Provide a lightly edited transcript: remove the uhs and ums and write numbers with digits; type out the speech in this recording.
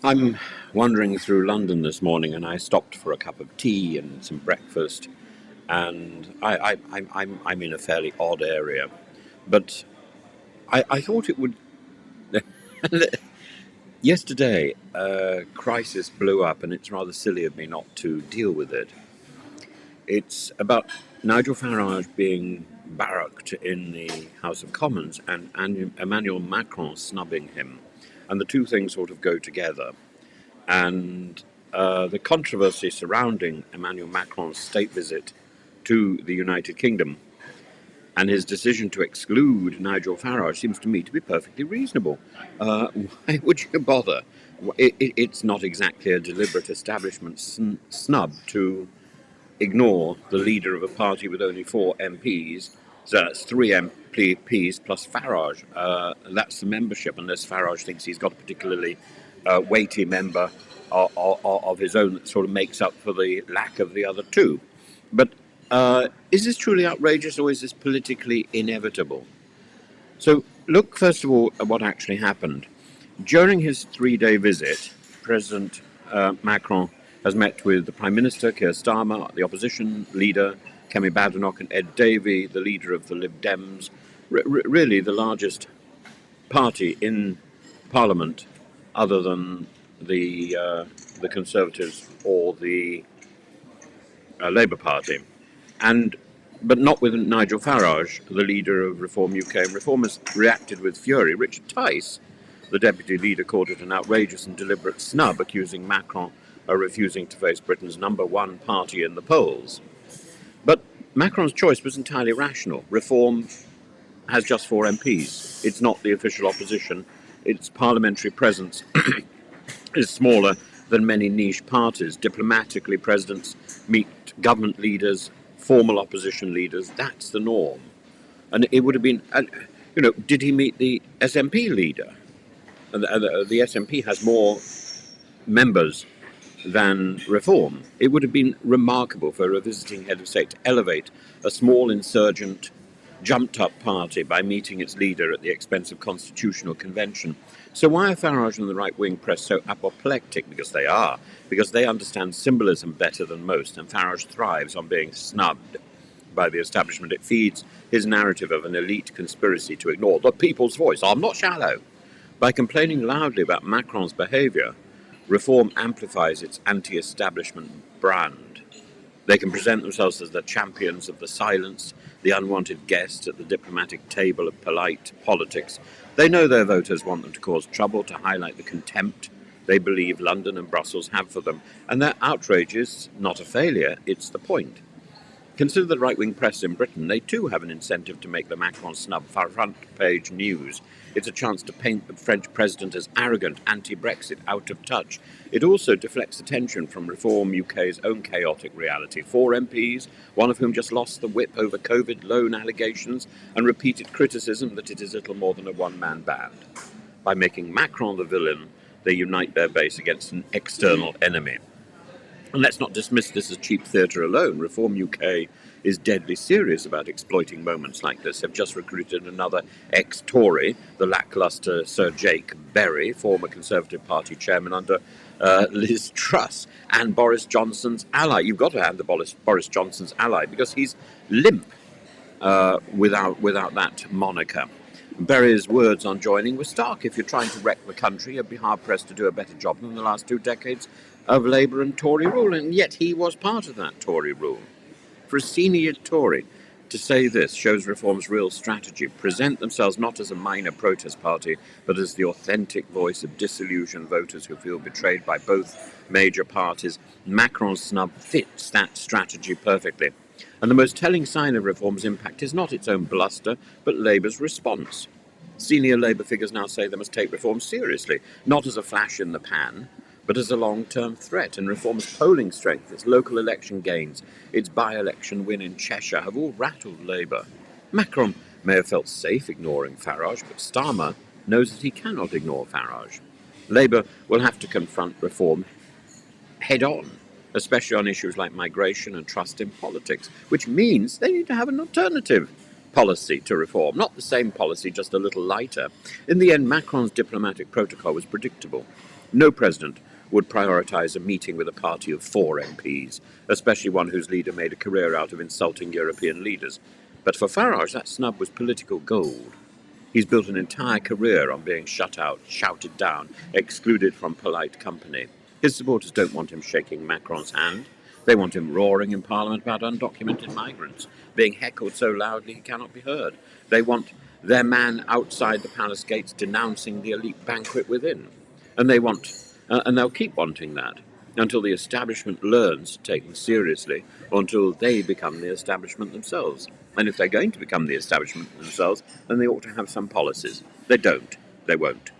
I'm wandering through London this morning, and I stopped for a cup of tea and some breakfast. And I'm in a fairly odd area, but I thought it would. Yesterday, a crisis blew up, and it's rather silly of me not to deal with it. It's about Nigel Farage being barracked in the House of Commons and Emmanuel Macron snubbing him. And the two things sort of go together. And the controversy surrounding Emmanuel Macron's state visit to the United Kingdom and his decision to exclude Nigel Farage seems to me to be perfectly reasonable. Why would you bother? It's not exactly a deliberate establishment snub to ignore the leader of a party with only 4 MPs. So that's 3 MPs plus Farage. That's the membership, unless Farage thinks he's got a particularly weighty member of his own that sort of makes up for the lack of the other two. But is this truly outrageous, or is this politically inevitable? So look first of all at what actually happened. During his 3-day visit, President Macron has met with the Prime Minister, Keir Starmer, the opposition leader, Kemi Badenoch, and Ed Davey, the leader of the Lib Dems, really the largest party in Parliament other than the Conservatives or the Labour Party. But not with Nigel Farage, the leader of Reform UK, and Reformers reacted with fury. Richard Tice, the deputy leader, called it an outrageous and deliberate snub, accusing Macron of refusing to face Britain's #1 party in the polls. But Macron's choice was entirely rational. Reform has just 4 MPs. It's not the official opposition. Its parliamentary presence is smaller than many niche parties. Diplomatically, presidents meet government leaders, formal opposition leaders. That's the norm. And it would have been, did he meet the SNP leader? The SNP has more members than Reform. It would have been remarkable for a visiting head of state to elevate a small insurgent, jumped-up party by meeting its leader at the expense of constitutional convention. So why are Farage and the right-wing press so apoplectic? Because they are. Because they understand symbolism better than most, and Farage thrives on being snubbed by the establishment. It feeds his narrative of an elite conspiracy to ignore the people's voice. I'm not shallow. By complaining loudly about Macron's behaviour, Reform amplifies its anti-establishment brand. They can present themselves as the champions of the silence, the unwanted guest at the diplomatic table of polite politics. They know their voters want them to cause trouble, to highlight the contempt they believe London and Brussels have for them. And their outrage is not a failure, it's the point. Consider the right-wing press in Britain. They too have an incentive to make the Macron snub front-page news. It's a chance to paint the French president as arrogant, anti-Brexit, out of touch. It also deflects attention from Reform UK's own chaotic reality. 4 MPs, one of whom just lost the whip over COVID loan allegations and repeated criticism that it is little more than a one-man band. By making Macron the villain, they unite their base against an external enemy. And let's not dismiss this as cheap theatre alone. Reform UK is deadly serious about exploiting moments like this. They've just recruited another ex-Tory, the lacklustre Sir Jake Berry, former Conservative Party chairman under Liz Truss, and Boris Johnson's ally. You've got to have the Boris Johnson's ally, because he's limp without that moniker. Berry's words on joining were stark. If you're trying to wreck the country, you'd be hard-pressed to do a better job than the last 2 decades of Labour and Tory rule, and yet he was part of that Tory rule. For a senior Tory to say this shows Reform's real strategy: present themselves not as a minor protest party, but as the authentic voice of disillusioned voters who feel betrayed by both major parties. Macron's snub fits that strategy perfectly. And the most telling sign of Reform's impact is not its own bluster, but Labour's response. Senior Labour figures now say they must take Reform seriously, not as a flash in the pan, but as a long-term threat. And Reform's polling strength, its local election gains, its by-election win in Cheshire have all rattled Labour. Macron may have felt safe ignoring Farage, but Starmer knows that he cannot ignore Farage. Labour will have to confront Reform head-on, especially on issues like migration and trust in politics, which means they need to have an alternative policy to Reform, not the same policy, just a little lighter. In the end, Macron's diplomatic protocol was predictable. No president would prioritise a meeting with a party of 4 MPs, especially one whose leader made a career out of insulting European leaders. But for Farage, that snub was political gold. He's built an entire career on being shut out, shouted down, excluded from polite company. His supporters don't want him shaking Macron's hand. They want him roaring in Parliament about undocumented migrants, being heckled so loudly he cannot be heard. They want their man outside the palace gates denouncing the elite banquet within. And and they'll keep wanting that until the establishment learns to take them seriously, or until they become the establishment themselves. And if they're going to become the establishment themselves, then they ought to have some policies. They don't. They won't.